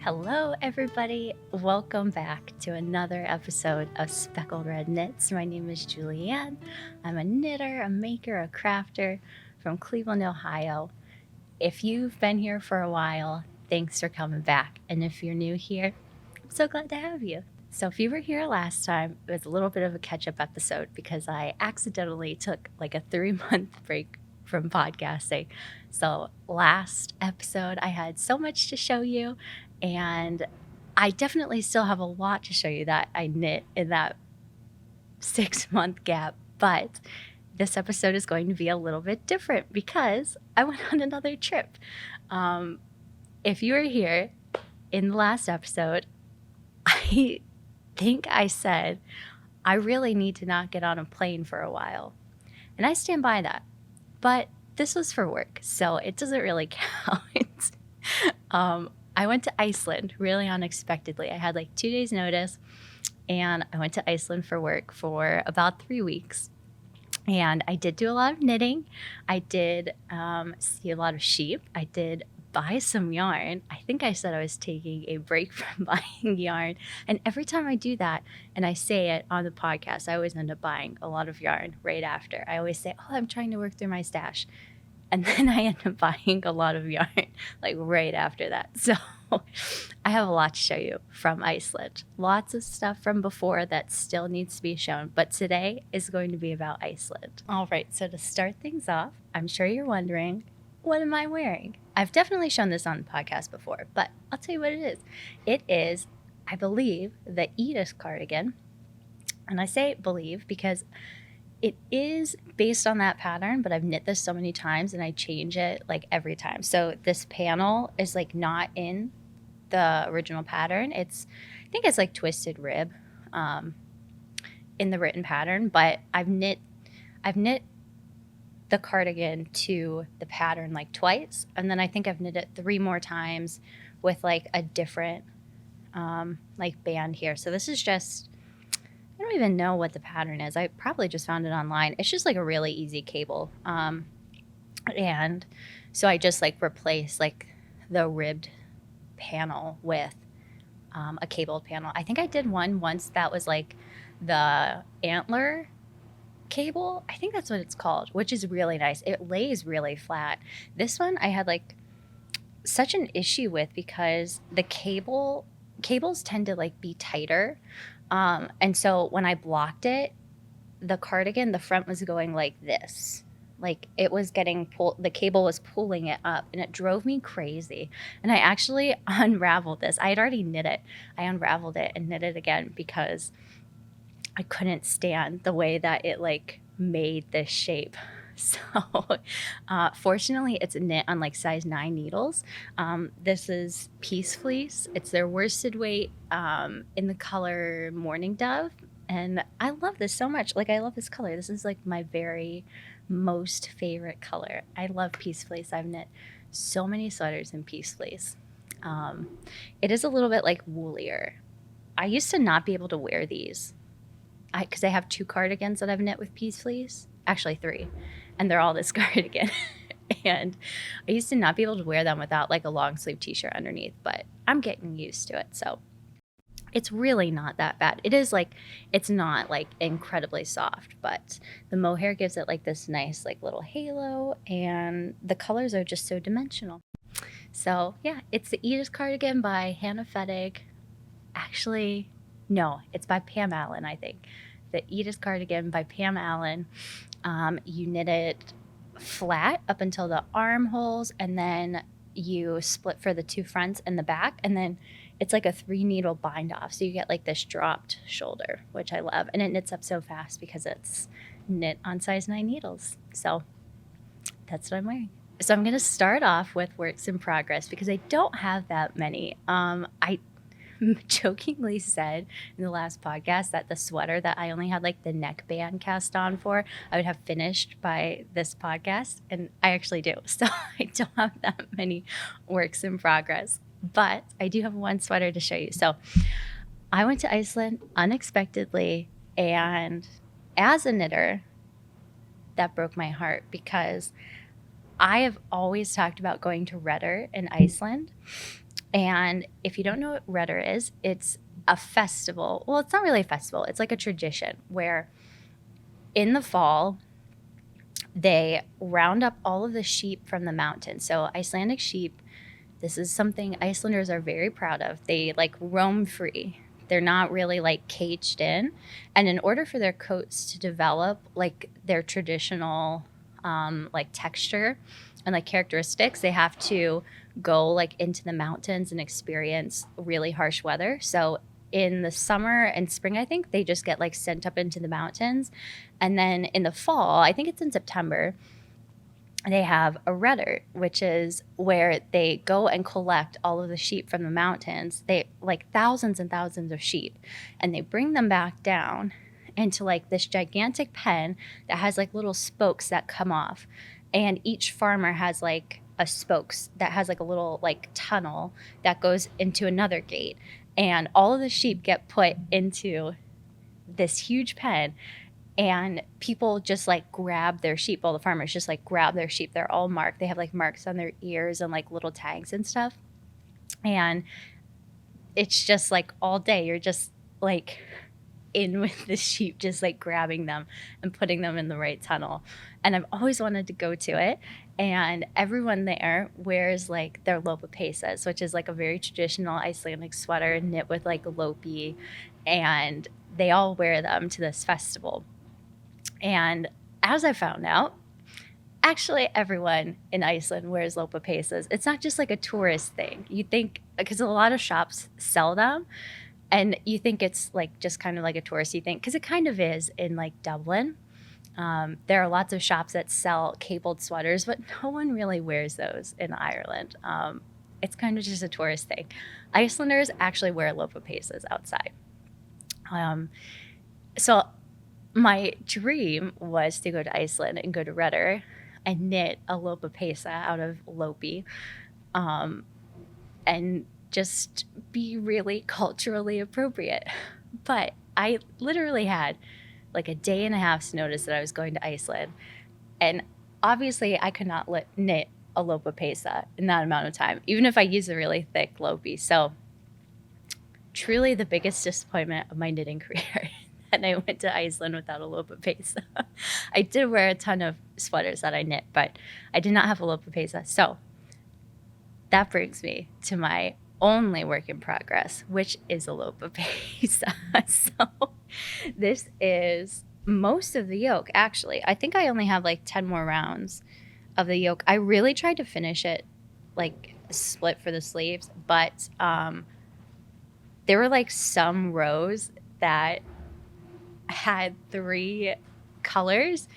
Hello, everybody. Welcome back to another episode of Speckled Red Knits. My name is Julianne. I'm a knitter, a maker, a crafter from Cleveland, Ohio. If you've been here for a while, thanks for coming back. And if you're new here, I'm so glad to have you. So if you were here last time, it was a little bit of a catch-up episode because I accidentally took like a 3-month break from podcasting. So last episode, I had so much to show you, and I definitely still have a lot to show you that I knit in that 6-month gap. But this episode is going to be a little bit different because I went on another trip. If you were here in the last episode, I think I said I really need to not get on a plane for a while. And I stand by that. But this was for work, so it doesn't really count. I went to Iceland really unexpectedly. I had like 2 days notice, and I went to Iceland for work for about 3 weeks. And I did do a lot of knitting. I did see a lot of sheep. I did buy some yarn. I think I said I was taking a break from buying yarn. And every time I do that and I say it on the podcast, I always end up buying a lot of yarn right after. I always say, I'm trying to work through my stash. And then I end up buying a lot of yarn like right after that. So I have a lot to show you from Iceland. Lots of stuff from before that still needs to be shown. But today is going to be about Iceland. All right, so to start things off, I'm sure you're wondering, what am I wearing? I've definitely shown this on the podcast before, but I'll tell you what it is. It is, I believe, the Edith cardigan. And I say believe because it is based on that pattern, but I've knit this so many times and I change it like every time. So this panel is like not in the original pattern. I think it's like twisted rib in the written pattern, but I've knit the cardigan to the pattern like twice, and then I think I've knit it 3 more times with like a different like band here. So this is just, I don't even know what the pattern is. I probably just found it online. It's just like a really easy cable, and so I just like replaced like the ribbed panel with a cabled panel. I think I did one once that was like the antler cable. I think that's what it's called, which is really nice. It lays really flat. This one I had like such an issue with because the cables tend to like be tighter. And so when I blocked it, the cardigan, the front was going like this. Like it was getting pulled, the cable was pulling it up, and it drove me crazy. And I actually unraveled this. I had already knit it. I unraveled it and knit it again because I couldn't stand the way that it like made this shape. So fortunately it's knit on like size 9 needles. This is Peace Fleece. It's their worsted weight in the color Morning Dove. And I love this so much. Like I love this color. This is like my very most favorite color. I love Peace Fleece. I've knit so many sweaters in Peace Fleece. It is a little bit like woolier. I used to not be able to wear these because I have 2 cardigans that I've knit with Peace Fleece, actually 3, and they're all this cardigan. And I used to not be able to wear them without like a long sleeve t-shirt underneath, but I'm getting used to it. So it's really not that bad. It is like, it's not like incredibly soft, but the mohair gives it like this nice like little halo, and the colors are just so dimensional. So yeah, it's the Edith cardigan by Hannah Fettig. Actually, no, it's by Pam Allen, I think. The Edith cardigan by Pam Allen. You knit it flat up until the armholes, and then you split for the 2 fronts and the back, and then it's like a 3 needle bind off. So you get like this dropped shoulder, which I love. And it knits up so fast because it's knit on size 9 needles. So that's what I'm wearing. So I'm going to start off with works in progress because I don't have that many. I jokingly said in the last podcast that the sweater that I only had like the neckband cast on for, I would have finished by this podcast, and I actually do. So I don't have that many works in progress, but I do have one sweater to show you. So I went to Iceland unexpectedly, and as a knitter, that broke my heart because I have always talked about going to Redder in Iceland. And if you don't know what Redder is, it's a festival. Well, it's not really a festival. It's like a tradition where in the fall, they round up all of the sheep from the mountains. So Icelandic sheep, this is something Icelanders are very proud of. They like roam free. They're not really like caged in. And in order for their coats to develop like their traditional like texture and like characteristics, they have to go like into the mountains and experience really harsh weather. So in the summer and spring, I think they just get like sent up into the mountains. And then in the fall, I think it's in September, they have a redder, which is where they go and collect all of the sheep from the mountains. They like thousands and thousands of sheep, and they bring them back down into like this gigantic pen that has like little spokes that come off. And each farmer has like a spokes that has like a little like tunnel that goes into another gate. And all of the sheep get put into this huge pen, and people just like grab their sheep. All the farmers just like grab their sheep. They're all marked. They have like marks on their ears and like little tags and stuff. And it's just like all day you're just like in with the sheep, just like grabbing them and putting them in the right tunnel. And I've always wanted to go to it. And everyone there wears like their lopapesas, which is like a very traditional Icelandic sweater knit with like lopi. And they all wear them to this festival. And as I found out, actually everyone in Iceland wears lopapesas. It's not just like a tourist thing. You think, because a lot of shops sell them, and you think it's like just kind of like a touristy thing, because it kind of is in like Dublin. There are lots of shops that sell cabled sweaters, but no one really wears those in Ireland. It's kind of just a tourist thing. Icelanders actually wear lopapesas outside. So my dream was to go to Iceland and go to Redder and knit a lopapesa out of lopi, and just be really culturally appropriate. But I literally had like a day and a half's notice that I was going to Iceland. And obviously I could not knit a lopapesa in that amount of time, even if I use a really thick lopi. So truly the biggest disappointment of my knitting career. And I went to Iceland without a lopapesa. I did wear a ton of sweaters that I knit, but I did not have a lopapesa. So that brings me to my only work in progress, which is a lopapesa. So this is most of the yoke, actually. I think I only have like 10 more rounds of the yoke. I really tried to finish it like split for the sleeves, but there were like some rows that had 3 colors,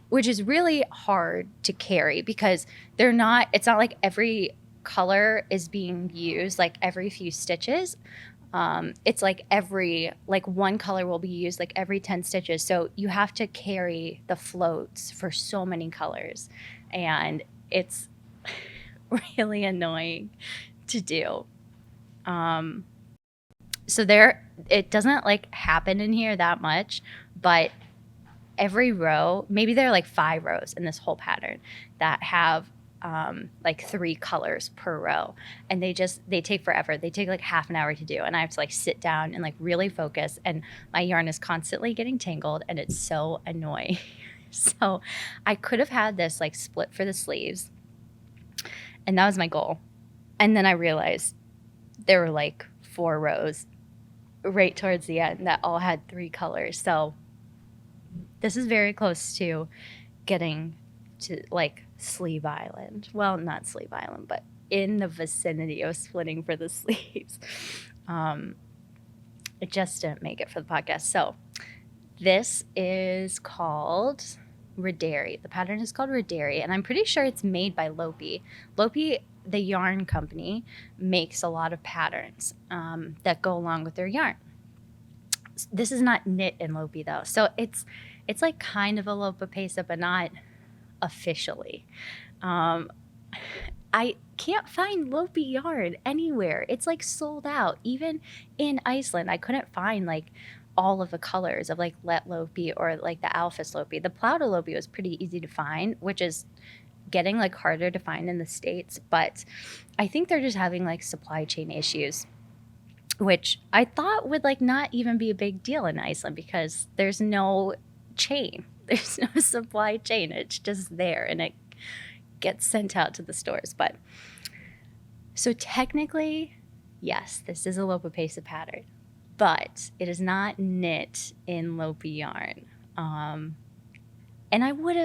which is really hard to carry because it's not like every color is being used like every few stitches. It's like one color will be used like every 10 stitches. So you have to carry the floats for so many colors, and it's really annoying to do. So it doesn't like happen in here that much, but every row, maybe there are like 5 rows in this whole pattern that have like 3 colors per row, and they take forever. They take like half an hour to do, and I have to like sit down and like really focus, and my yarn is constantly getting tangled, and it's so annoying. So I could have had this like split for the sleeves, and that was my goal. And then I realized there were like 4 rows right towards the end that all had 3 colors. So this is very close to getting to like Sleeve Island. Well, not Sleeve Island, but in the vicinity of splitting for the sleeves. It just didn't make it for the podcast. So this is called Rederi. The pattern is called Rederi, and I'm pretty sure it's made by Lopi. Lopi, the yarn company, makes a lot of patterns that go along with their yarn. This is not knit in Lopi though, so it's like kind of a lopapesa, but not officially. I can't find Lopi yarn anywhere. It's like sold out. Even in Iceland, I couldn't find like all of the colors of like Let Lopi or like the Alphys Lopi. The Plowda Lopi was pretty easy to find, which is getting like harder to find in the States, but I think they're just having like supply chain issues, which I thought would like not even be a big deal in Iceland because there's no chain. There's no supply chain. It's just there and it gets sent out to the stores. But so technically, yes, this is a Lopapesa pattern, but it is not knit in Lopi yarn. And I would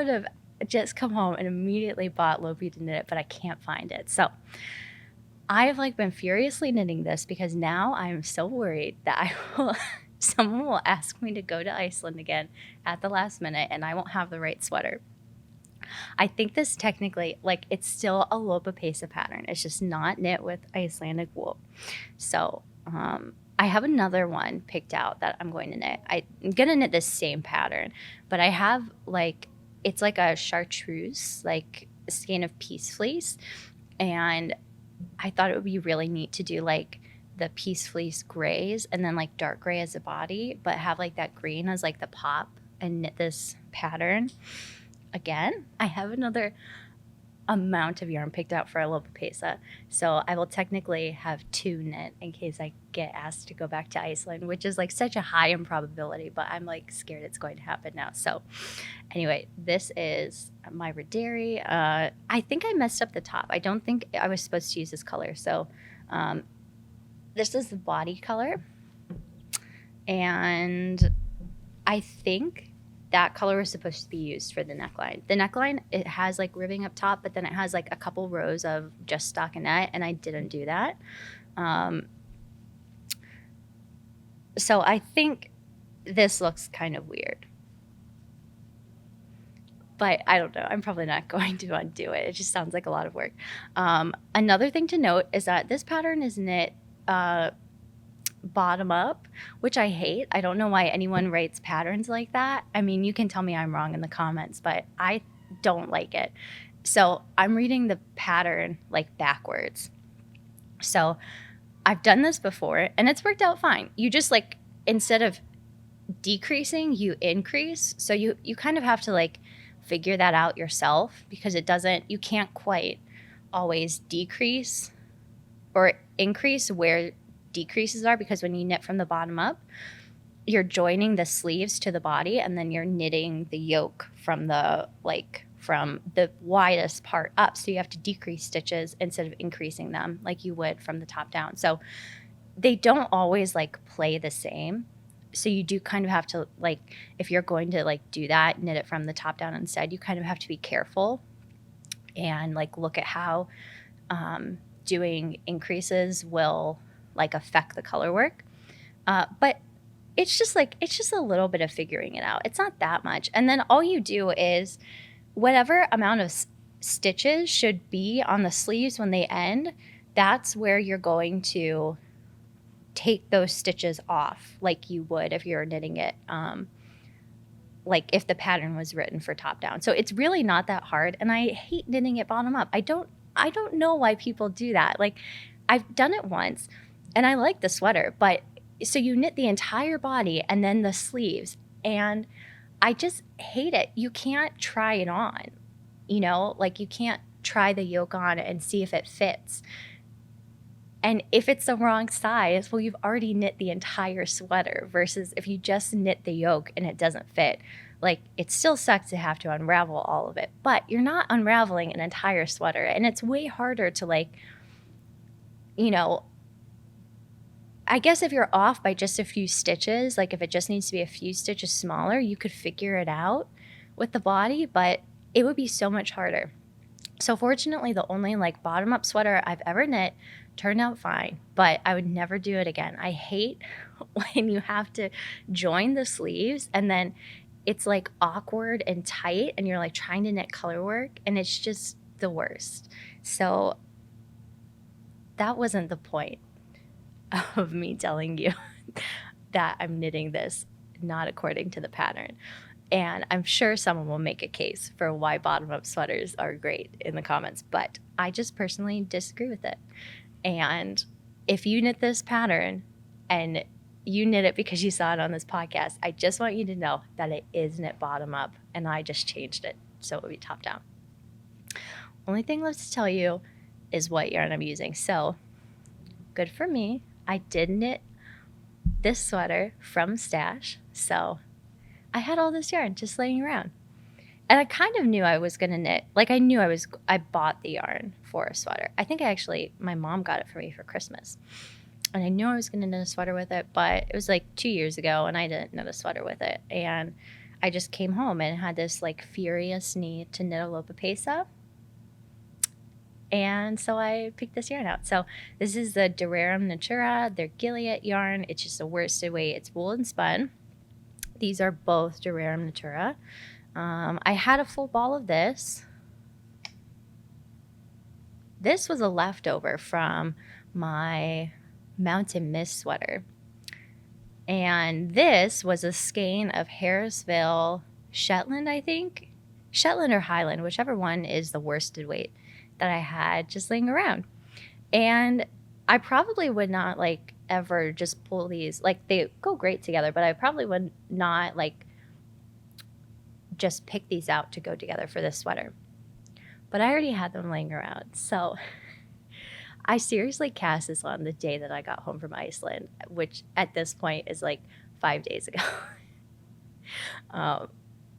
have just come home and immediately bought Lopi to knit it, but I can't find it. So I've like been furiously knitting this because now I'm so worried that someone will ask me to go to Iceland again at the last minute and I won't have the right sweater. I think this technically, like, it's still a Lopapesa pattern. It's just not knit with Icelandic wool. So I have another one picked out that I'm going to knit. I'm going to knit this same pattern, but I have like, it's like a chartreuse, like a skein of peace fleece. And I thought it would be really neat to do like the peace fleece grays and then like dark gray as a body, but have like that green as like the pop and knit this pattern. Again, I have another amount of yarn picked out for a Lopapesa, so I will technically have 2 knit in case I get asked to go back to Iceland, which is like such a high improbability, but I'm like scared it's going to happen now. So anyway, this is my Raderi. I think I messed up the top. I don't think I was supposed to use this color. So this is the body color, and I think that color was supposed to be used for the neckline. The neckline, it has like ribbing up top, but then it has like a couple rows of just stockinette, and I didn't do that. So I think this looks kind of weird. But I don't know. I'm probably not going to undo it. It just sounds like a lot of work. Another thing to note is that this pattern is knit bottom up, which I hate. I don't know why anyone writes patterns like that. I mean, you can tell me I'm wrong in the comments, but I don't like it. So I'm reading the pattern like backwards. So I've done this before and it's worked out fine. You just like, instead of decreasing, you increase. So you kind of have to like figure that out yourself because you can't quite always decrease or increase where decreases are, because when you knit from the bottom up, you're joining the sleeves to the body and then you're knitting the yoke from the widest part up. So you have to decrease stitches instead of increasing them like you would from the top down. So they don't always like play the same. So you do kind of have to, like, if you're going to like do that, knit it from the top down instead, you kind of have to be careful and like look at how doing increases will like affect the color work. But it's just a little bit of figuring it out. It's not that much. And then all you do is whatever amount of stitches should be on the sleeves when they end, that's where you're going to take those stitches off like you would if you're knitting it like if the pattern was written for top down. So it's really not that hard, and I hate knitting it bottom up. I don't know why people do that. Like, I've done it once and I like the sweater, but so you knit the entire body and then the sleeves, and I just hate it. You can't try it on, like you can't try the yoke on and see if it fits. And if it's the wrong size, well, you've already knit the entire sweater, versus if you just knit the yoke and it doesn't fit, like, it still sucks to have to unravel all of it, but you're not unraveling an entire sweater. And it's way harder to like, I guess if you're off by just a few stitches, like if it just needs to be a few stitches smaller, you could figure it out with the body, but it would be so much harder. So fortunately, the only like bottom up sweater I've ever knit turned out fine, but I would never do it again. I hate when you have to join the sleeves and then it's like awkward and tight and you're like trying to knit color work, and it's just the worst. So that wasn't the point of me telling you that I'm knitting this not according to the pattern. And I'm sure someone will make a case for why bottom-up sweaters are great in the comments, but I just personally disagree with it. And if you knit this pattern and you knit it because you saw it on this podcast, I just want you to know that it is knit bottom up, and I just changed it so it would be top down. Only thing left to tell you is what yarn I'm using. So good for me. I did knit this sweater from stash. So I had all this yarn just laying around. And I kind of knew I was going to knit. Like I bought the yarn for a sweater. I think my mom got it for me for Christmas. And I knew I was going to knit a sweater with it, but it was like 2 years ago and I didn't knit a sweater with it. And I just came home and had this like furious need to knit a Lopapesa. And so I picked this yarn out. So this is the Durarum Natura, their Gilead yarn. It's just a worsted weight. It's wool and spun. These are both Durarum Natura. I had a full ball of this. This was a leftover from my Mountain Mist sweater. And this was a skein of Harrisville Shetland, I think. Shetland or Highland, whichever one is the worsted weight that I had just laying around. And I probably would not like ever just pull these. Like they go great together, but I probably would not like just pick these out to go together for this sweater. But I already had them laying around. So I seriously cast this on the day that I got home from Iceland, which at this point is like 5 days ago.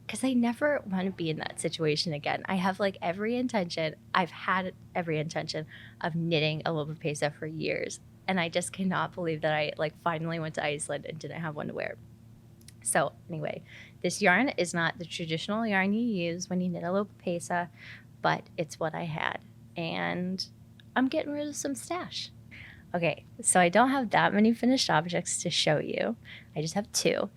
Because I never want to be in that situation again. I've had every intention of knitting a Lopapesa for years. And I just cannot believe that I like finally went to Iceland and didn't have one to wear. So anyway, this yarn is not the traditional yarn you use when you knit a Lopapesa, but it's what I had. And I'm getting rid of some stash. Okay, so I don't have that many finished objects to show you. I just have 2.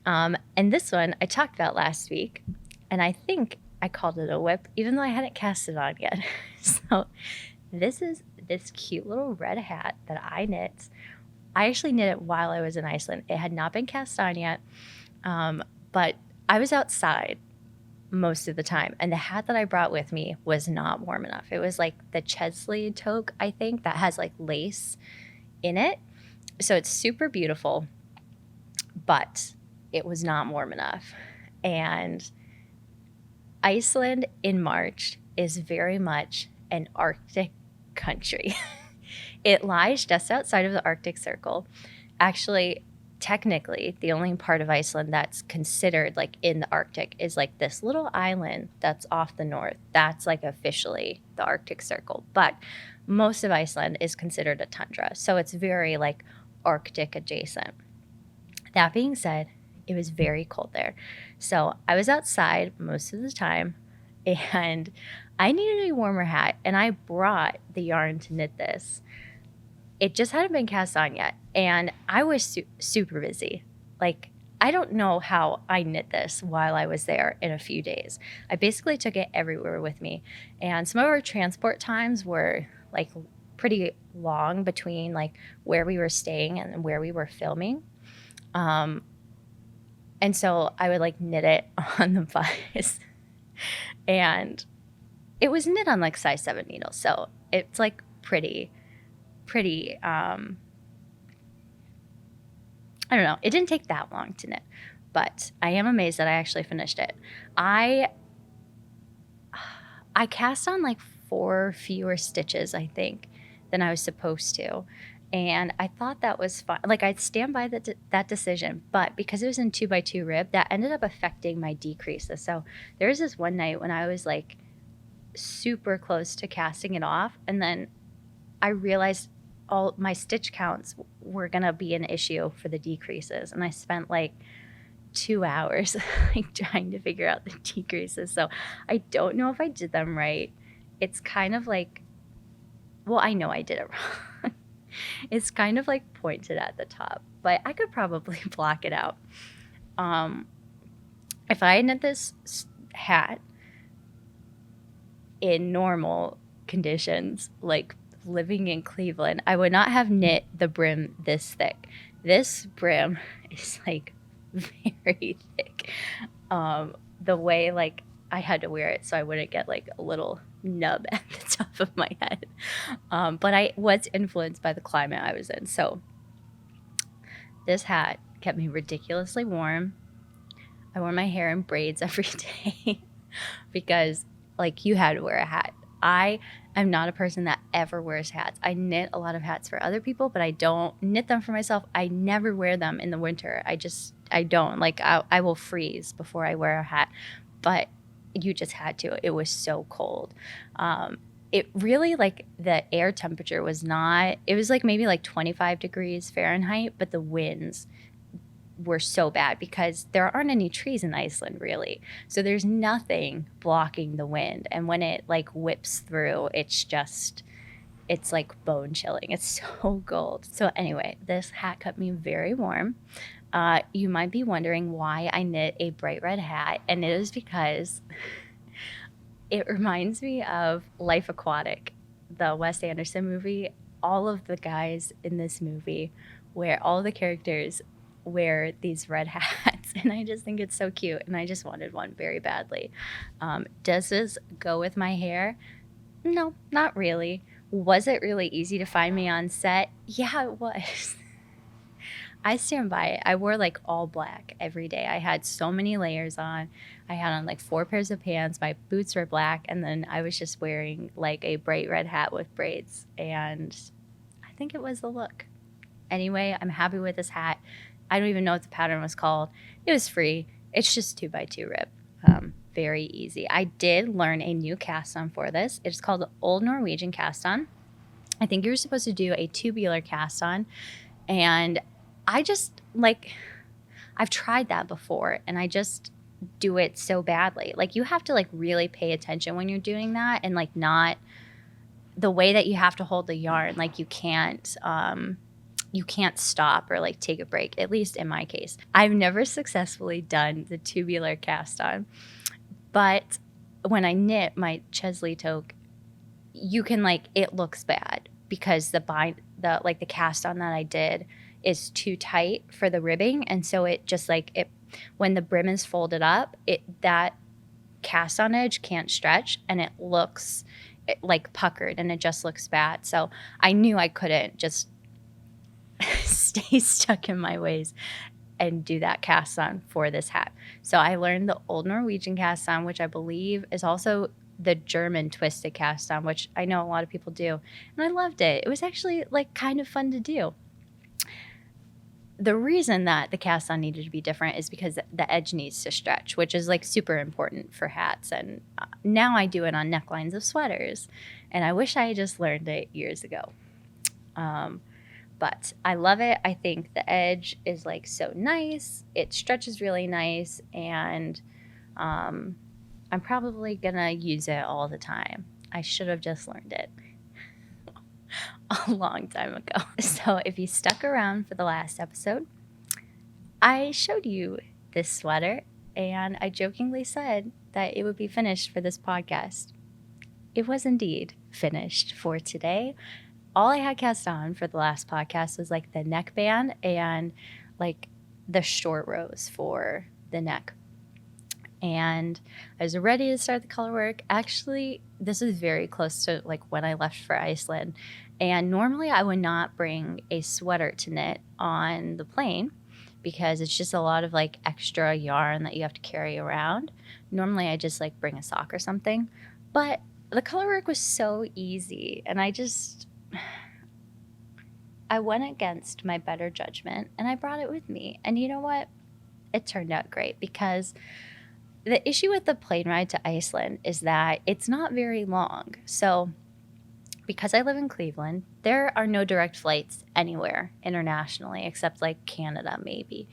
And this one I talked about last week, and I think I called it a whip, even though I hadn't cast it on yet. So this is this cute little red hat that I knit. I actually knit it while I was in Iceland. It had not been cast on yet, but I was outside most of the time, and the hat that I brought with me was not warm enough. It was like the Chesley toque, I think, that has like lace in it. So it's super beautiful, but it was not warm enough. And Iceland in March is very much an Arctic country. It lies just outside of the Arctic Circle. Actually, technically, the only part of Iceland that's considered like in the Arctic is like this little island that's off the north. That's like officially the Arctic Circle. But most of Iceland is considered a tundra. So it's very like Arctic adjacent. That being said, it was very cold there. So I was outside most of the time and I needed a warmer hat, and I brought the yarn to knit this. It just hadn't been cast on yet, and I was super busy. Like, I don't know how I knit this while I was there in a few days. I basically took it everywhere with me, and some of our transport times were like pretty long between like where we were staying and where we were filming. And so I would like knit it on the bus, and it was knit on like size 7 needles. So it's like pretty, I don't know. It didn't take that long to knit, but I am amazed that I actually finished it. I cast on like 4 fewer stitches, I think, than I was supposed to. And I thought that was fine. Like, I'd stand by that decision, but because it was in 2x2 rib, that ended up affecting my decreases. So there was this one night when I was like super close to casting it off, and then I realized all my stitch counts were gonna be an issue for the decreases, and I spent like 2 hours like trying to figure out the decreases. So I don't know if I did them right. It's kind of like, well, I know I did it wrong. It's kind of like pointed at the top, but I could probably block it out. If I had knit this hat in normal conditions, like living in Cleveland, I would not have knit the brim this thick. This brim is like very thick. The way like I had to wear it so I wouldn't get like a little nub at the top of my head. But I was influenced by the climate I was in. So this hat kept me ridiculously warm. I wore my hair in braids every day because like you had to wear a hat I am not a person that ever wears hats. I knit a lot of hats for other people, but I don't knit them for myself. I never wear them in the winter. I don't. Like, I will freeze before I wear a hat. But you just had to. It was so cold. It really, like, the air temperature was not, it was like maybe like 25 degrees Fahrenheit, but the winds were so bad because there aren't any trees in Iceland, really. So there's nothing blocking the wind. And when it like whips through, it's like bone chilling. It's so cold. So anyway, this hat kept me very warm. You might be wondering why I knit a bright red hat, and it is because it reminds me of Life Aquatic, the Wes Anderson movie. All of the guys in this movie all the characters wear these red hats, and I just think it's so cute, and I just wanted one very badly. Does this go with my hair? No, not really. Was it really easy to find me on set? Yeah, it was. I stand by it. I wore like all black every day. I had so many layers on. I had on like 4 pairs of pants. My boots were black. And then I was just wearing like a bright red hat with braids. And I think it was the look. Anyway, I'm happy with this hat. I don't even know what the pattern was called. It was free. It's just 2x2 rib. Very easy. I did learn a new cast on for this. It's called the Old Norwegian cast on. I think you're supposed to do a tubular cast on. And I just, like, I've tried that before, and I just do it so badly. Like, you have to, like, really pay attention when you're doing that, and, like, not the way that you have to hold the yarn. Like, you can't stop or, like, take a break, at least in my case. I've never successfully done the tubular cast on, but when I knit my Chesley toque, you can, like, it looks bad because the cast on that I did is too tight for the ribbing, and so it just like when the brim is folded up, that cast on edge can't stretch, and it looks like puckered, and it just looks bad. So I knew I couldn't just stay stuck in my ways and do that cast on for this hat. So I learned the Old Norwegian cast on, which I believe is also the German twisted cast on, which I know a lot of people do, and I loved it. It was actually like kind of fun to do. The reason that the cast on needed to be different is because the edge needs to stretch, which is like super important for hats. And now I do it on necklines of sweaters, and I wish I had just learned it years ago. But I love it. I think the edge is like so nice. It stretches really nice, and I'm probably gonna use it all the time. I should have just learned it a long time ago. So if you stuck around for the last episode, I showed you this sweater, and I jokingly said that it would be finished for this podcast. It was indeed finished for today. All I had cast on for the last podcast was like the neckband and like the short rows for the neck. And I was ready to start the color work. Actually, this is very close to like when I left for Iceland. And normally I would not bring a sweater to knit on the plane because it's just a lot of like extra yarn that you have to carry around. Normally I just like bring a sock or something. But the color work was so easy, and I went against my better judgment, and I brought it with me. And you know what? It turned out great, because the issue with the plane ride to Iceland is that it's not very long. So because I live in Cleveland, there are no direct flights anywhere internationally except like Canada maybe.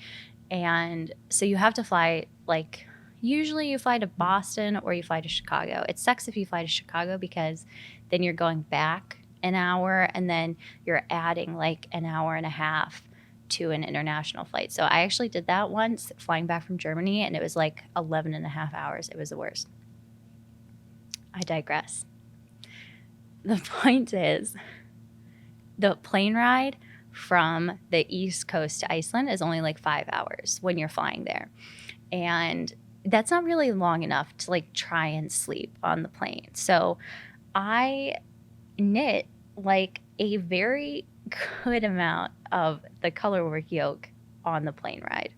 And so you have to fly, like, usually you fly to Boston or you fly to Chicago. It sucks if you fly to Chicago because then you're going back an hour, and then you're adding like an hour and a half to an international flight. So I actually did that once flying back from Germany, and it was like 11 and a half hours. It was the worst. I digress. The point is, the plane ride from the East Coast to Iceland is only like 5 hours when you're flying there. And that's not really long enough to like try and sleep on the plane. So I knit like a very good amount of the color work yoke on the plane ride.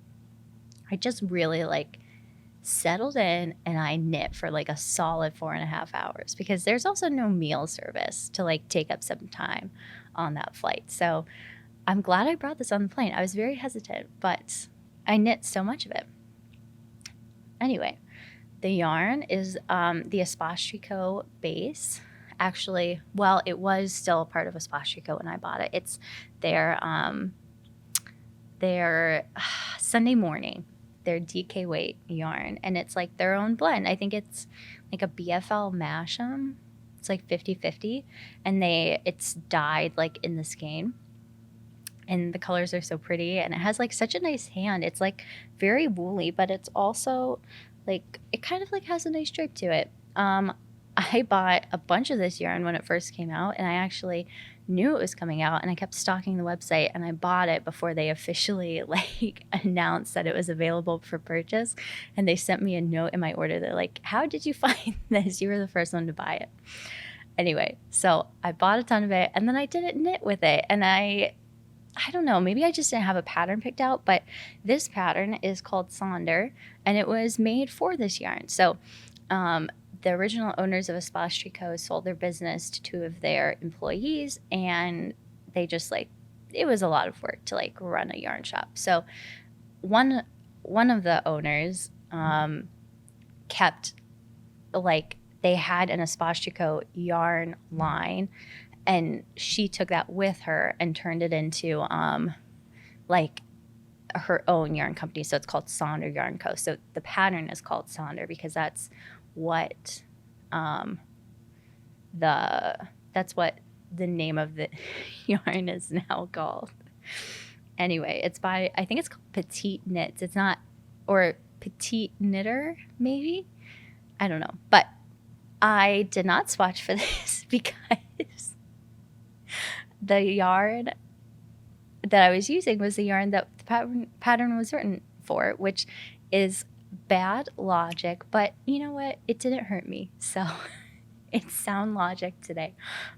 I just really like settled in, and I knit for like a solid 4.5 hours because there's also no meal service to like take up some time on that flight. So I'm glad I brought this on the plane. I was very hesitant, but I knit so much of it. Anyway, the yarn is the Espostrico base. Actually, well, it was still a part of Espostrico when I bought it. It's their Sunday morning, their DK weight yarn, and it's like their own blend. I think it's like a BFL Masham. It's like 50-50, and it's dyed like in the skein. And the colors are so pretty, and it has like such a nice hand. It's like very woolly, but it's also like, it kind of like has a nice drape to it. I bought a bunch of this yarn when it first came out, and I actually knew it was coming out, and I kept stalking the website, and I bought it before they officially like announced that it was available for purchase. And they sent me a note in my order. They're like, "How did you find this? You were the first one to buy it." Anyway, so I bought a ton of it, and then I didn't knit with it, and I don't know, maybe I just didn't have a pattern picked out, but this pattern is called Saunder, and it was made for this yarn. So the original owners of Espostrico sold their business to 2 of their employees, and they just like, it was a lot of work to like run a yarn shop. So one of the owners kept, like, they had an Espostrico yarn line, and she took that with her and turned it into like her own yarn company. So it's called Saunder Yarn Co. So the pattern is called Saunder because that's what the name of the yarn is now called. Anyway, it's by, I think it's called Petite Knits. It's not, or Petite Knitter, maybe? I don't know. But I did not swatch for this because the yarn that I was using was the yarn that the pattern was written for, which is bad logic, but you know what? It didn't hurt me. So it's sound logic today.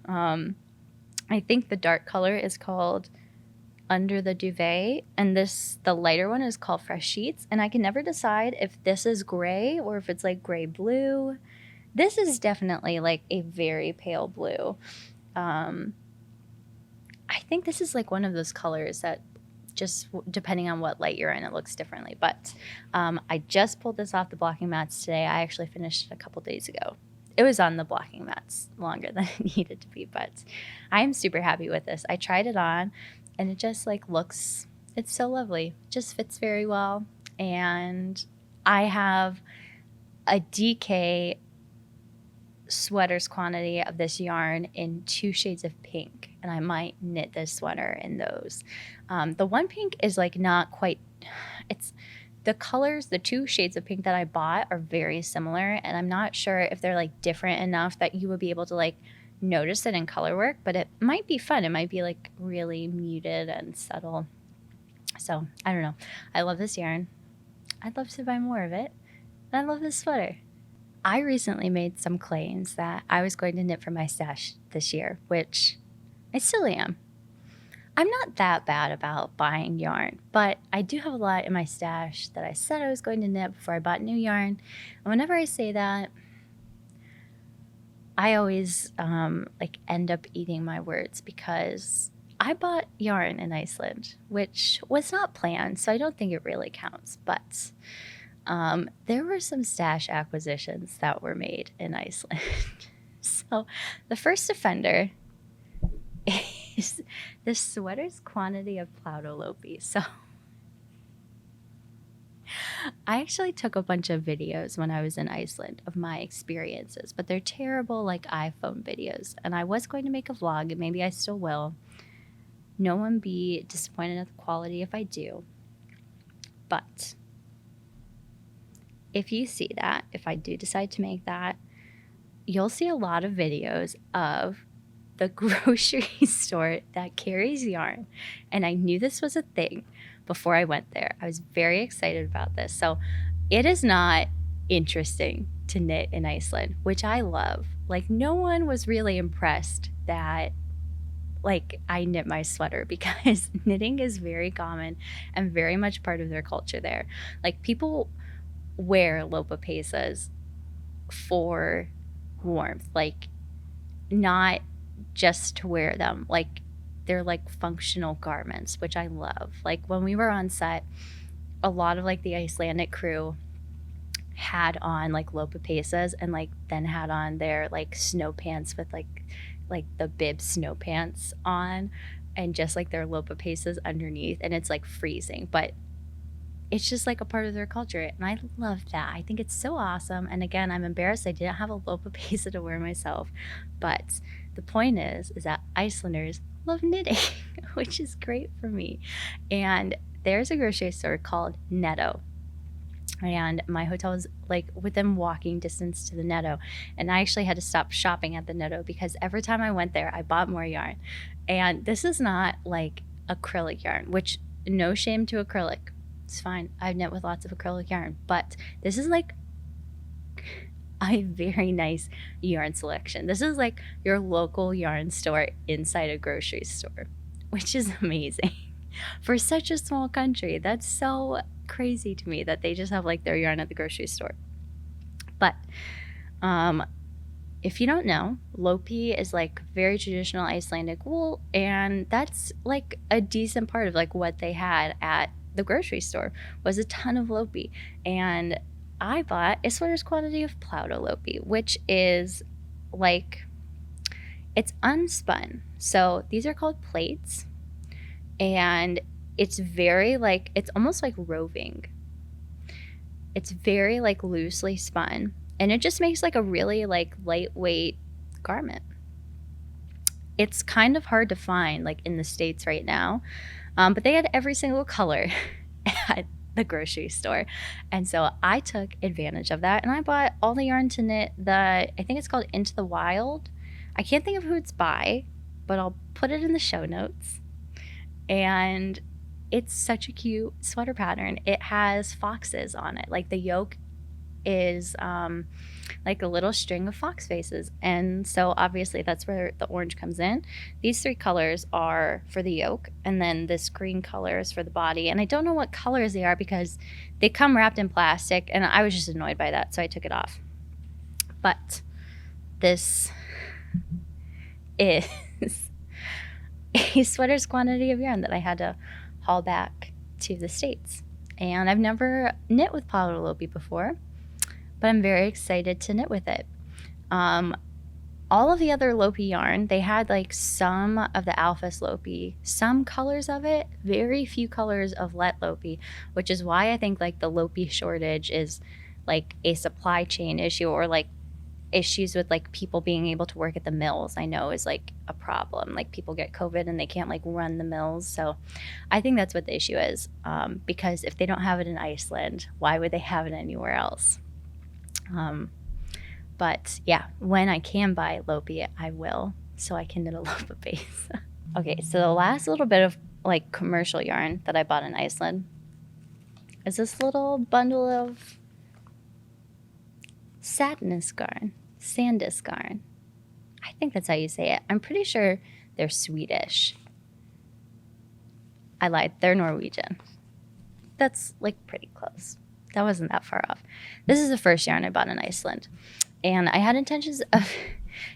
I think the dark color is called Under the Duvet, and the lighter one is called Fresh Sheets, and I can never decide if this is gray or if it's like gray blue. This is definitely like a very pale blue. I think this is like one of those colors that just depending on what light you're in, it looks differently. But I just pulled this off the blocking mats today. I actually finished it a couple days ago. It was on the blocking mats longer than it needed to be, but I am super happy with this. I tried it on, and it just like looks, it's so lovely. It just fits very well. And I have a DK sweaters quantity of this yarn in 2 shades of pink, and I might knit this sweater in those. The one pink is like not quite, it's the colors, the 2 shades of pink that I bought are very similar, and I'm not sure if they're like different enough that you would be able to like notice it in color work, but it might be fun. It might be like really muted and subtle. So I don't know. I love this yarn. I'd love to buy more of it. And I love this sweater. I recently made some claims that I was going to knit for my stash this year, which I still am. I'm not that bad about buying yarn, but I do have a lot in my stash that I said I was going to knit before I bought new yarn. And whenever I say that, I always like end up eating my words because I bought yarn in Iceland, which was not planned, so I don't think it really counts. But there were some stash acquisitions that were made in Iceland. So the first offender is the sweater's quantity of Plautolopi. So I actually took a bunch of videos when I was in Iceland of my experiences, but they're terrible like iPhone videos. And I was going to make a vlog, and maybe I still will. No one be disappointed at the quality if I do. But if you see that, if I do decide to make that, you'll see a lot of videos of the grocery store that carries yarn. And I knew this was a thing before I went there. I was very excited about this. So it is not interesting to knit in Iceland, which I love. Like, no one was really impressed that like I knit my sweater because knitting is very common and very much part of their culture there. Like, people wear lopa pesas for warmth, like not just to wear them, like they're like functional garments, which I love. Like when we were on set, a lot of like the Icelandic crew had on like lopa pesas and like then had on their like snow pants with like the bib snow pants on and just like their lopa pesas underneath, and it's like freezing, but it's just like a part of their culture, and I love that. I think it's so awesome. And again, I'm embarrassed I didn't have a lopa pesa to wear myself, but the point is that Icelanders love knitting, which is great for me. And there's a grocery store called Netto, and my hotel was like within walking distance to the Netto, and I actually had to stop shopping at the Netto because every time I went there I bought more yarn. And this is not like acrylic yarn, which no shame to acrylic, it's fine, I've knit with lots of acrylic yarn, but this is like a very nice yarn selection. This is like your local yarn store inside a grocery store, which is amazing for such a small country. That's so crazy to me that they just have like their yarn at the grocery store. But if you don't know, lopi is like very traditional Icelandic wool, and that's like a decent part of like what they had at the grocery store was a ton of lopi. And I bought a sweater's quantity of Plauto lopi, which is like, it's unspun. So these are called plates, and it's very like, it's almost like roving. It's very like loosely spun, and it just makes like a really like lightweight garment. It's kind of hard to find like in the States right now, but they had every single color at the grocery store, and so I took advantage of that, and I bought all the yarn to knit the, I think it's called Into the Wild. I can't think of who it's by, but I'll put it in the show notes. And it's such a cute sweater pattern. It has foxes on it, like the yoke is like a little string of fox faces, and so obviously that's where the orange comes in. These three colors are for the yoke, and then this green color is for the body, and I don't know what colors they are because they come wrapped in plastic, and I was just annoyed by that, so I took it off. But this is a sweater's quantity of yarn that I had to haul back to the States, and I've never knit with Plauto lopi before, but I'm very excited to knit with it. All of the other lopi yarn, they had like some of the Alphas lopi, some colors of it, very few colors of Let lopi, which is why I think like the lopi shortage is like a supply chain issue, or like issues with like people being able to work at the mills, I know is like a problem. Like people get COVID and they can't like run the mills. So I think that's what the issue is, because if they don't have it in Iceland, why would they have it anywhere else? But yeah, when I can buy lopi, I will, so I can knit a lopa base. Okay, so the last little bit of like commercial yarn that I bought in Iceland is this little bundle of Sandnes garn. I think that's how you say it. I'm pretty sure they're Swedish. I lied, they're Norwegian. That's like pretty close. That wasn't that far off. This is the first yarn I bought in Iceland, and I had intentions of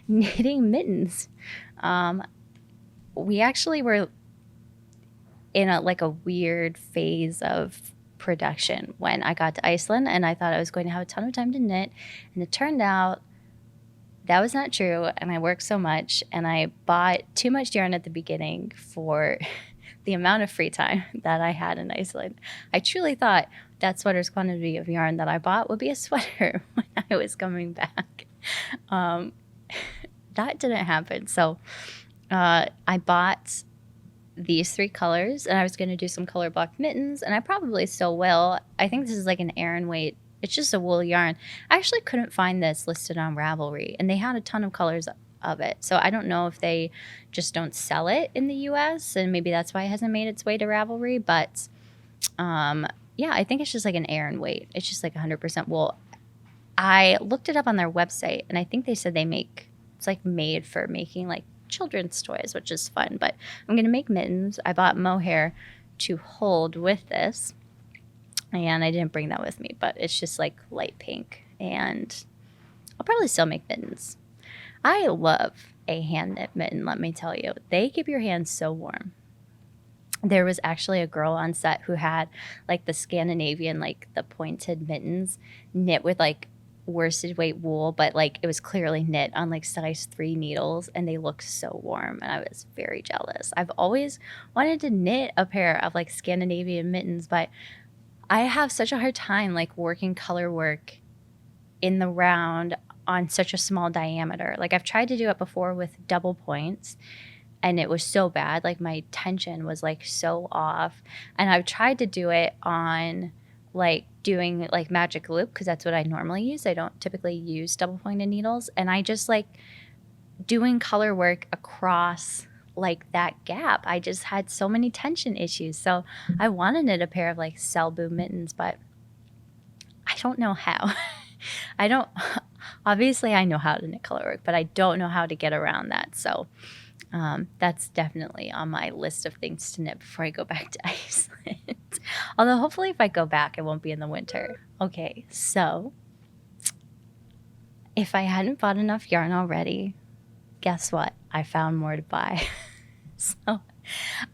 knitting mittens. We actually were in a weird phase of production when I got to Iceland, and I thought I was going to have a ton of time to knit, and it turned out that was not true, and I worked so much, and I bought too much yarn at the beginning for the amount of free time that I had in Iceland. I truly thought that sweater's quantity of yarn that I bought would be a sweater when I was coming back. That didn't happen. So I bought these three colors, and I was going to do some color block mittens, and I probably still will. I think this is like an Aran weight. It's just a wool yarn. I actually couldn't find this listed on Ravelry, and they had a ton of colors of it. So I don't know if they just don't sell it in the US, and maybe that's why it hasn't made its way to Ravelry. But yeah, I think it's just like an Aran weight. It's just like 100% wool. I looked it up on their website, and I think they said it's like made for making like children's toys, which is fun. But I'm going to make mittens. I bought mohair to hold with this. And I didn't bring that with me, but it's just like light pink. And I'll probably still make mittens. I love a hand knit mitten, let me tell you. They keep your hands so warm. There was actually a girl on set who had like the Scandinavian, like the pointed mittens knit with like worsted weight wool, but like it was clearly knit on like size 3 needles, and they looked so warm, and I was very jealous. I've always wanted to knit a pair of like Scandinavian mittens, but I have such a hard time like working color work in the round on such a small diameter. Like I've tried to do it before with double points, and it was so bad. Like my tension was like so off. And I've tried to do it on like doing like magic loop, because that's what I normally use. I don't typically use double pointed needles. And I just like doing color work across like that gap. I just had so many tension issues. So I want to knit a pair of like cell boom mittens, but I don't know how. I don't, obviously I know how to knit color work, but I don't know how to get around that. So that's definitely on my list of things to knit before I go back to Iceland. Although hopefully if I go back, it won't be in the winter. Okay, so if I hadn't bought enough yarn already, guess what? I found more to buy. So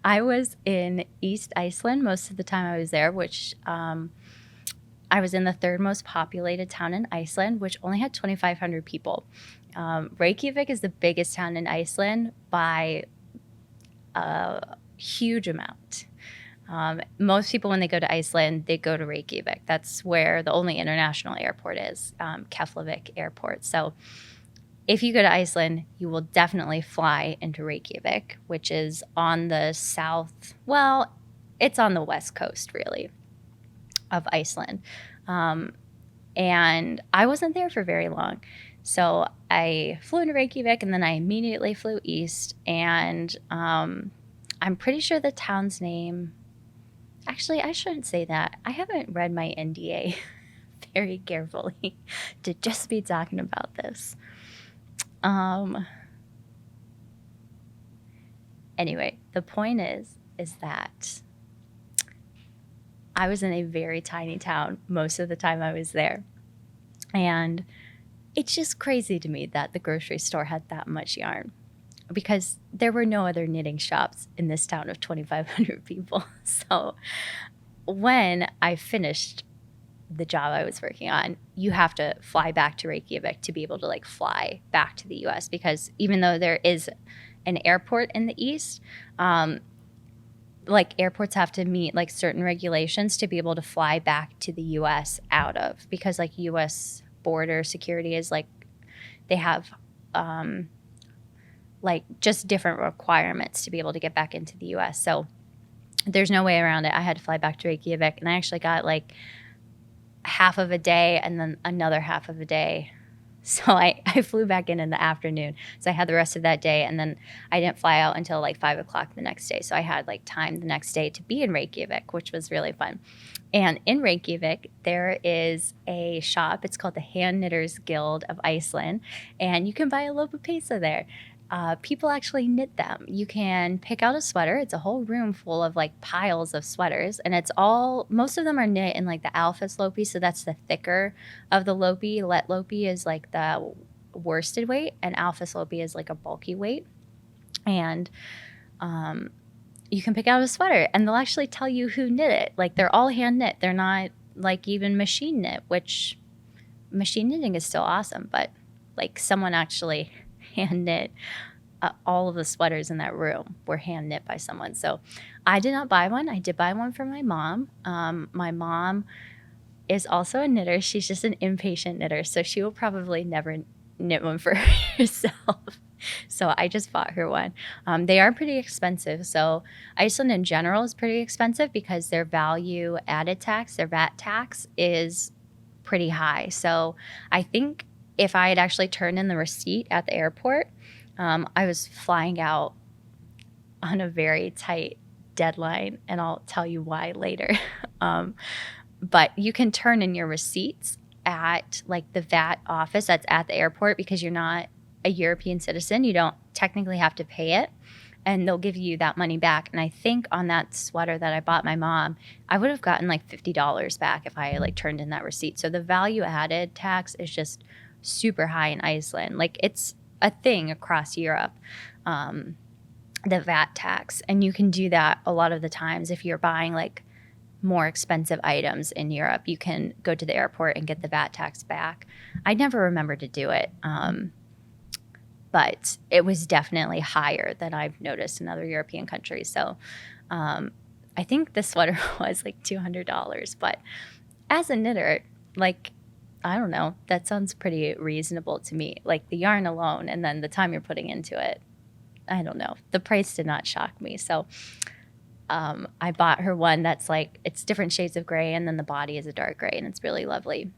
I was in East Iceland most of the time I was there, which I was in the third most populated town in Iceland, which only had 2,500 people. Reykjavik is the biggest town in Iceland by a huge amount. Most people, when they go to Iceland, they go to Reykjavik. That's where the only international airport is, Keflavik Airport. So if you go to Iceland, you will definitely fly into Reykjavik, which is on the south, well, it's on the west coast, really, of Iceland. And I wasn't there for very long. So I flew into Reykjavik, and then I immediately flew east. And I'm pretty sure the town's name, actually, I shouldn't say that. I haven't read my NDA very carefully to just be talking about this. Anyway, the point is that I was in a very tiny town most of the time I was there. And it's just crazy to me that the grocery store had that much yarn, because there were no other knitting shops in this town of 2,500 people. So when I finished the job I was working on, you have to fly back to Reykjavik to be able to like fly back to the US, because even though there is an airport in the east, like airports have to meet like certain regulations to be able to fly back to the US out of, because like US border security is like, they have like just different requirements to be able to get back into the US. So there's no way around it. I had to fly back to Reykjavik, and I actually got like half of a day and then another half of a day. So I flew back in the afternoon. So I had the rest of that day, and then I didn't fly out until like 5 o'clock the next day. So I had like time the next day to be in Reykjavik, which was really fun. And in Reykjavik, there is a shop. It's called the Hand Knitters Guild of Iceland, and you can buy a loaf of pizza there. People actually knit them. You can pick out a sweater. It's a whole room full of like piles of sweaters, and it's all, most of them are knit in like the alpha slopey, so that's the thicker of the lopey. Let lopey is like the worsted weight, and alpha slopey is like a bulky weight. And you can pick out a sweater, and they'll actually tell you who knit it. Like they're all hand knit. They're not like even machine knit, which machine knitting is still awesome, but like someone actually hand knit. All of the sweaters in that room were hand knit by someone. So I did not buy one. I did buy one for my mom. My mom is also a knitter. She's just an impatient knitter, so she will probably never knit one for herself. So I just bought her one. They are pretty expensive. So Iceland in general is pretty expensive because their value added tax, their VAT tax, is pretty high. So I think if I had actually turned in the receipt at the airport, I was flying out on a very tight deadline, and I'll tell you why later. But you can turn in your receipts at like the VAT office that's at the airport, because you're not a European citizen. You don't technically have to pay it. and they'll give you that money back. And I think on that sweater that I bought my mom, I would have gotten like $50 back if I like turned in that receipt. So the value added tax is just super high in Iceland. Like it's a thing across Europe, the VAT tax. And you can do that a lot of the times if you're buying like more expensive items in Europe. You can go to the airport and get the VAT tax back. I never remembered to do it. But it was definitely higher than I've noticed in other European countries. So I think the sweater was like $200. But as a knitter, like, I don't know, that sounds pretty reasonable to me. Like the yarn alone and then the time you're putting into it, I don't know. The price did not shock me. So I bought her one that's like, it's different shades of gray and then the body is a dark gray and it's really lovely.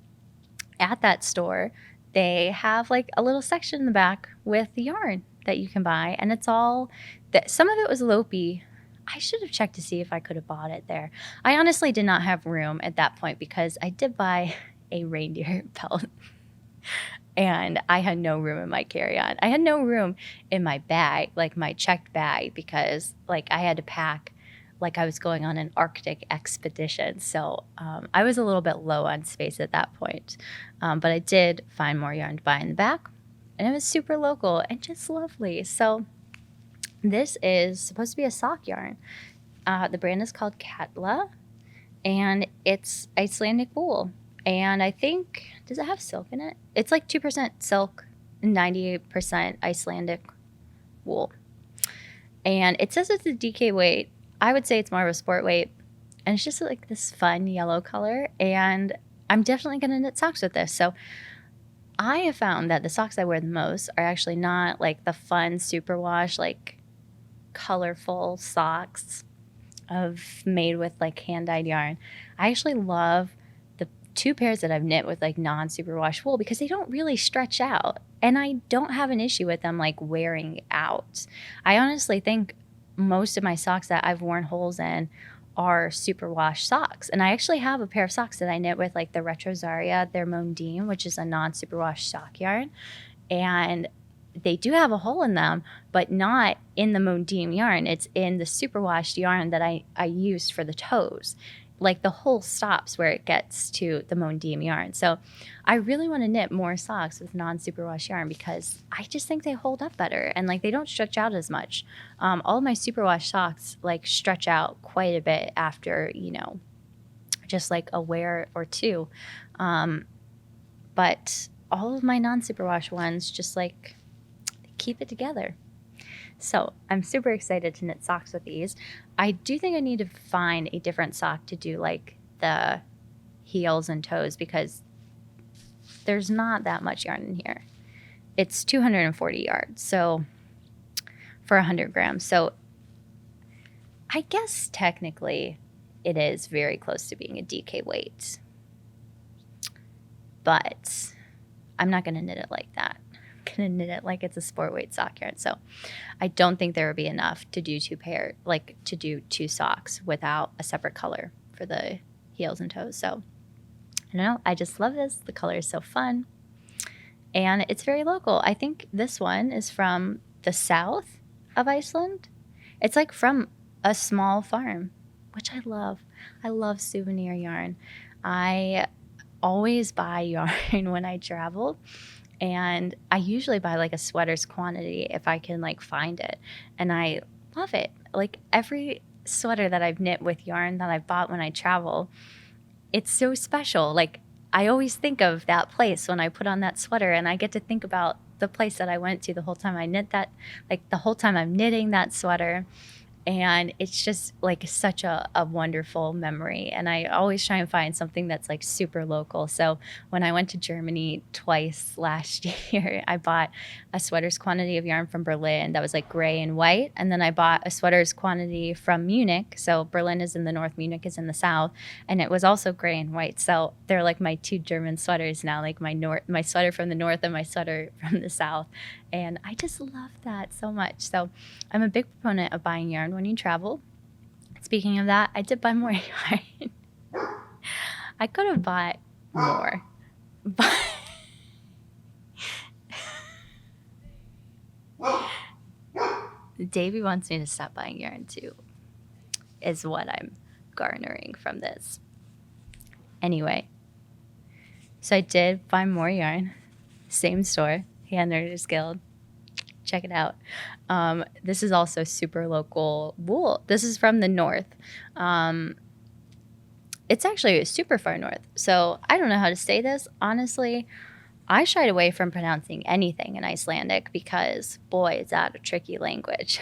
At that store, they have like a little section in the back with the yarn that you can buy. And it's all that some of it was Lopi. I should have checked to see if I could have bought it there. I honestly did not have room at that point because I did buy a reindeer pelt and I had no room in my carry-on. I had no room in my bag, like my checked bag, because like I had to pack like I was going on an Arctic expedition. So I was a little bit low on space at that point. But I did find more yarn to buy in the back. And it was super local and just lovely. So this is supposed to be a sock yarn. The brand is called Katla. And it's Icelandic wool. And I think, does it have silk in it? It's like 2% silk, 98% Icelandic wool. And it says it's a DK weight. I would say it's more of a sport weight, and it's just like this fun yellow color, and I'm definitely going to knit socks with this. So I have found that the socks I wear the most are actually not like the fun superwash, like colorful socks made with like hand-dyed yarn. I actually love the two pairs that I've knit with like non-superwash wool because they don't really stretch out, and I don't have an issue with them like wearing out. I honestly think most of my socks that I've worn holes in are superwash socks. And I actually have a pair of socks that I knit with like the Retro Zaria, their Mondim, which is a non-superwash sock yarn. And they do have a hole in them, but not in the Mondim yarn. It's in the superwashed yarn that I used for the toes. Like the hole stops where it gets to the Mondim yarn. So I really want to knit more socks with non-superwash yarn because I just think they hold up better and like they don't stretch out as much. All of my superwash socks like stretch out quite a bit after, you know, just like a wear or two. But all of my non-superwash ones just like keep it together. So I'm super excited to knit socks with these. I do think I need to find a different sock to do like the heels and toes because there's not that much yarn in here. It's 240 yards, so for 100 grams. So I guess technically it is very close to being a DK weight, but I'm not going to knit it like that. Gonna knit it like it's a sport weight sock yarn. So I don't think there would be enough to do two socks without a separate color for the heels and toes. So I don't know. I just love this. The color is so fun. And it's very local. I think this one is from the south of Iceland. It's like from a small farm, which I love. I love souvenir yarn. I always buy yarn when I travel. And I usually buy like a sweater's quantity if I can like find it. And I love it. Like every sweater that I've knit with yarn that I've bought when I travel, it's so special. Like I always think of that place when I put on that sweater and I get to think about the place that I went to the whole time I knit that, like the whole time I'm knitting that sweater. And it's just like such a wonderful memory. And I always try and find something that's like super local. So when I went to Germany twice last year, I bought a sweater's quantity of yarn from Berlin that was like gray and white. And then I bought a sweater's quantity from Munich. So Berlin is in the north, Munich is in the south. And it was also gray and white. So they're like my two German sweaters now, like my sweater from the north and my sweater from the south. And I just love that so much. So I'm a big proponent of buying yarn when you travel. Speaking of that, I did buy more yarn. I could have bought more, but Davey wants me to stop buying yarn too, is what I'm garnering from this. Anyway, so I did find more yarn. Same store, Hand Knitter's Guild. Check it out. This is also super local wool. This is from the north. It's actually super far north. So I don't know how to say this. Honestly, I shied away from pronouncing anything in Icelandic because, boy, is that a tricky language.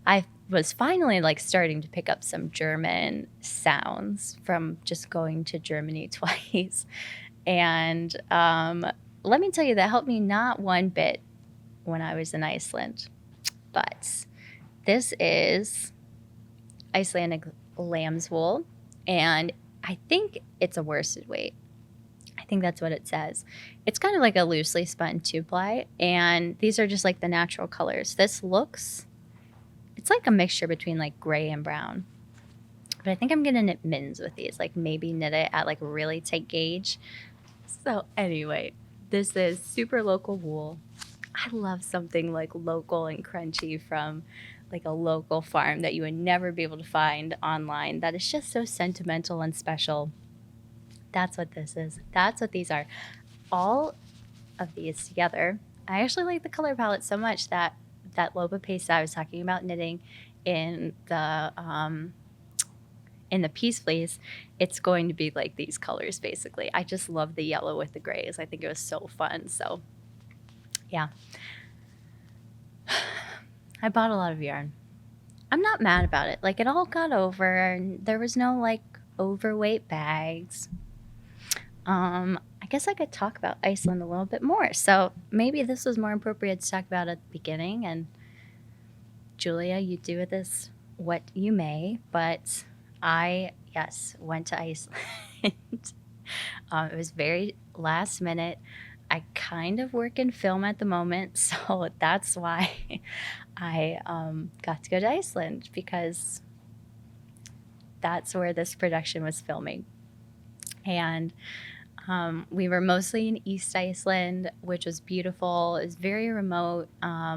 I was finally like starting to pick up some German sounds from just going to Germany twice. And let me tell you, that helped me not one bit when I was in Iceland. But this is Icelandic lamb's wool, and I think it's a worsted weight. I think that's what it says. It's kind of like a loosely spun 2-ply, and these are just like the natural colors. This looks, it's like a mixture between like gray and brown. But I think I'm gonna knit mittens with these, like maybe knit it at like a really tight gauge. So anyway, this is super local wool. I love something like local and crunchy from like a local farm that you would never be able to find online. That is just so sentimental and special. That's what this is. That's what these are. All of these together. I actually like the color palette so much that that Lopa paste that I was talking about knitting in the Peace Fleece, it's going to be like these colors basically. I just love the yellow with the grays. I think it was so fun. So yeah. I bought a lot of yarn. I'm not mad about it. Like, it all got over, and there was no like overweight bags. I guess I could talk about Iceland a little bit more. So maybe this was more appropriate to talk about at the beginning. And Julia, you do with this what you may, but I, yes, went to Iceland. It was very last minute. I kind of work in film at the moment, so that's why I got to go to Iceland, because that's where this production was filming. And we were mostly in East Iceland, which was beautiful. It was very remote.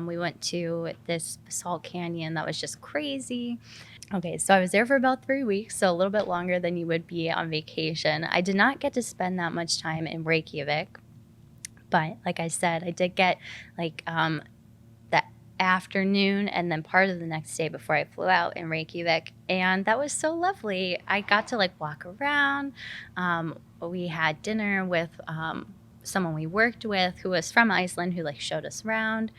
We went to this basalt canyon that was just crazy. Okay, so I was there for about 3 weeks, so a little bit longer than you would be on vacation. I did not get to spend that much time in Reykjavik. But like I said, I did get like the afternoon and then part of the next day before I flew out in Reykjavik. And that was so lovely. I got to like walk around. We had dinner with someone we worked with who was from Iceland, who like showed us around.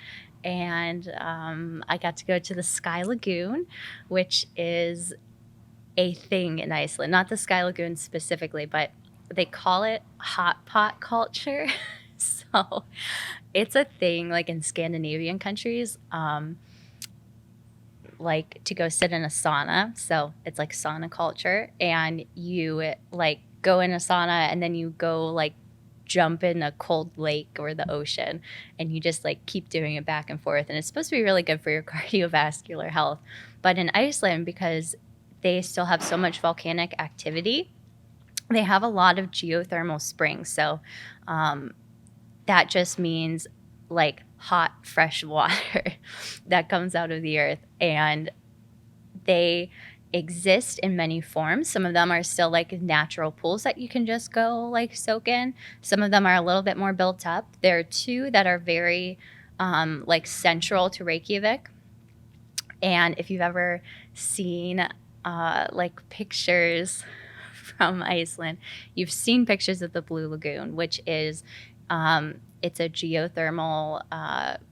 And I got to go to the Sky Lagoon, which is a thing in Iceland. Not the Sky Lagoon specifically, but they call it hot pot culture. So it's a thing like in Scandinavian countries, like to go sit in a sauna. So it's like sauna culture, and you like go in a sauna and then you go like jump in a cold lake or the ocean, and you just like keep doing it back and forth. And it's supposed to be really good for your cardiovascular health. But in Iceland, because they still have so much volcanic activity, they have a lot of geothermal springs. So that just means like hot, fresh water that comes out of the earth. And they exist in many forms. Some of them are still like natural pools that you can just go like soak in. Some of them are a little bit more built up. There are 2 that are very like central to Reykjavik. And if you've ever seen like pictures from Iceland, you've seen pictures of the Blue Lagoon, which is it's a geothermal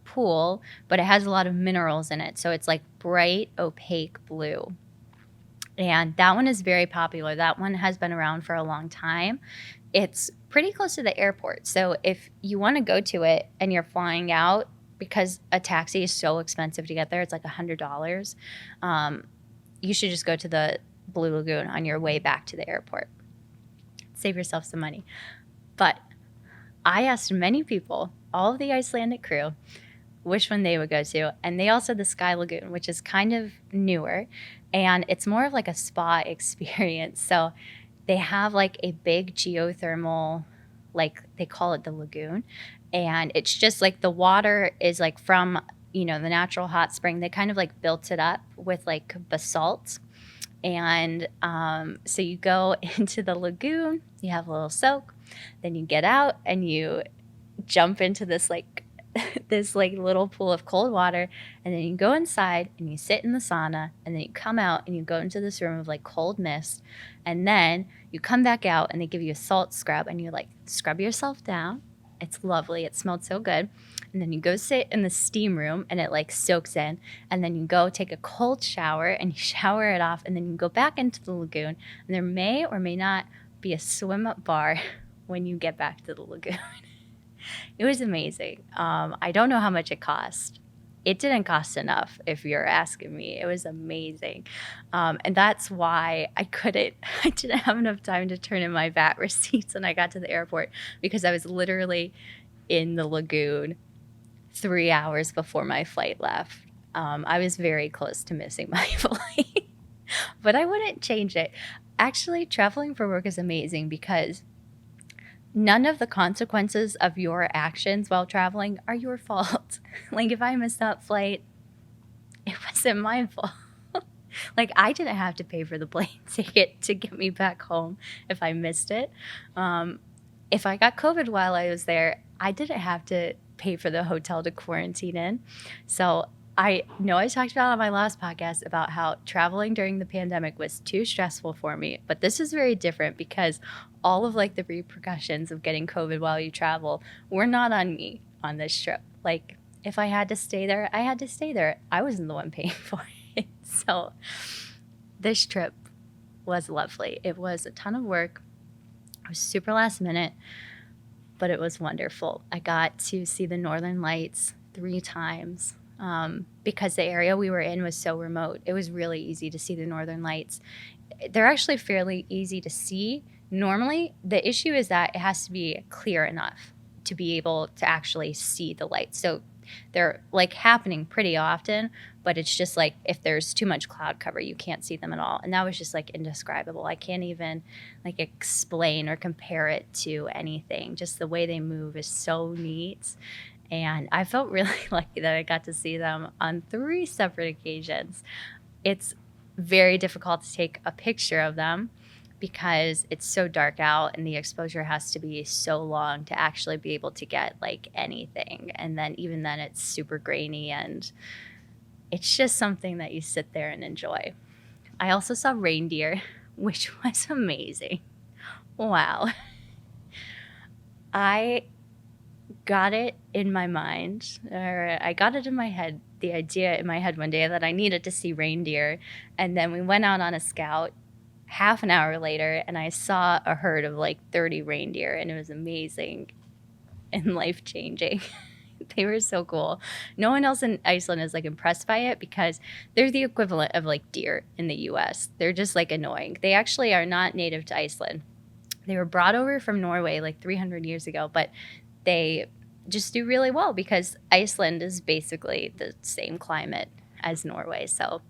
pool, but it has a lot of minerals in it. So it's like bright, opaque blue. And that one is very popular. That one has been around for a long time. It's pretty close to the airport. So if you want to go to it and you're flying out, because a taxi is so expensive to get there, it's like $100, you should just go to the Blue Lagoon on your way back to the airport. Save yourself some money. But I asked many people, all of the Icelandic crew, which one they would go to. And they all said the Sky Lagoon, which is kind of newer. And it's more of like a spa experience. So they have like a big geothermal, like they call it the lagoon. And it's just like the water is like from the natural hot spring. They kind of like built it up with like basalt. And so you go into the lagoon, you have a little soak, then you get out and you jump into this like this like little pool of cold water, and then you go inside and you sit in the sauna, and then you come out and you go into this room of like cold mist, and then you come back out and they give you a salt scrub and you like scrub yourself down. It's lovely. It smelled so good. And then you go sit in the steam room and it like soaks in, and then you go take a cold shower and you shower it off, and then you go back into the lagoon, and there may or may not be a swim up bar when you get back to the lagoon. It was amazing. I don't know how much it cost. It didn't cost enough, if you're asking me. It was amazing. And that's why I didn't have enough time to turn in my VAT receipts when I got to the airport, because I was literally in the lagoon 3 hours before my flight left. I was very close to missing my flight, but I wouldn't change it. Actually, traveling for work is amazing because none of the consequences of your actions while traveling are your fault. Like, if I missed that flight, it wasn't my fault. Like, I didn't have to pay for the plane ticket to get me back home if I missed it. If I got COVID while I was there, I didn't have to pay for the hotel to quarantine in. So I know I talked about on my last podcast about how traveling during the pandemic was too stressful for me, but this is very different because all of like the repercussions of getting COVID while you travel were not on me on this trip. Like, if I had to stay there, I had to stay there. I wasn't the one paying for it. So this trip was lovely. It was a ton of work. It was super last minute, but it was wonderful. I got to see the Northern Lights 3 times. Because the area we were in was so remote. It was really easy to see the Northern Lights. They're actually fairly easy to see. Normally, the issue is that it has to be clear enough to be able to actually see the lights. So they're like happening pretty often, but it's just like if there's too much cloud cover, you can't see them at all. And that was just like indescribable. I can't even like explain or compare it to anything. Just the way they move is so neat. And I felt really lucky that I got to see them on 3 separate occasions. It's very difficult to take a picture of them because it's so dark out and the exposure has to be so long to actually be able to get like anything. And then even then it's super grainy, and it's just something that you sit there and enjoy. I also saw reindeer, which was amazing. Wow. I got it in my mind, or I got it in my head, the idea in my head one day that I needed to see reindeer. And then we went out on a scout half an hour later, and I saw a herd of like 30 reindeer, and it was amazing and life-changing. They were so cool. No one else in Iceland is like impressed by it because they're the equivalent of like deer in the US. They're just like annoying. They actually are not native to Iceland. They were brought over from Norway like 300 years ago, but they just do really well because Iceland is basically the same climate as Norway. So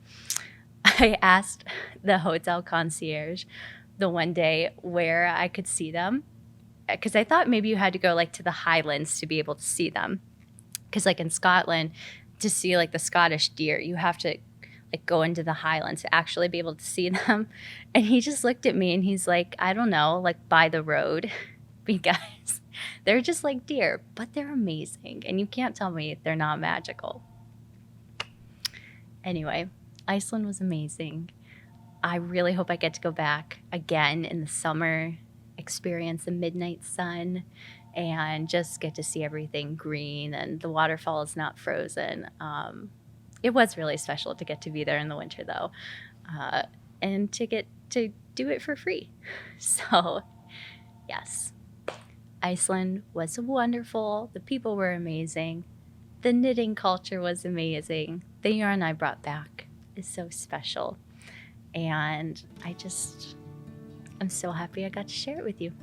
I asked the hotel concierge the one day where I could see them, because I thought maybe you had to go like to the Highlands to be able to see them. Because like in Scotland, to see like the Scottish deer, you have to like go into the Highlands to actually be able to see them. And he just looked at me and he's like, I don't know, like by the road, because they're just like deer, but they're amazing. And you can't tell me they're not magical. Anyway, Iceland was amazing. I really hope I get to go back again in the summer, experience the midnight sun, and just get to see everything green and the waterfall is not frozen. It was really special to get to be there in the winter, though, and to get to do it for free. So, yes, Iceland was wonderful. The people were amazing. The knitting culture was amazing. The yarn I brought back is so special. And I'm so happy I got to share it with you.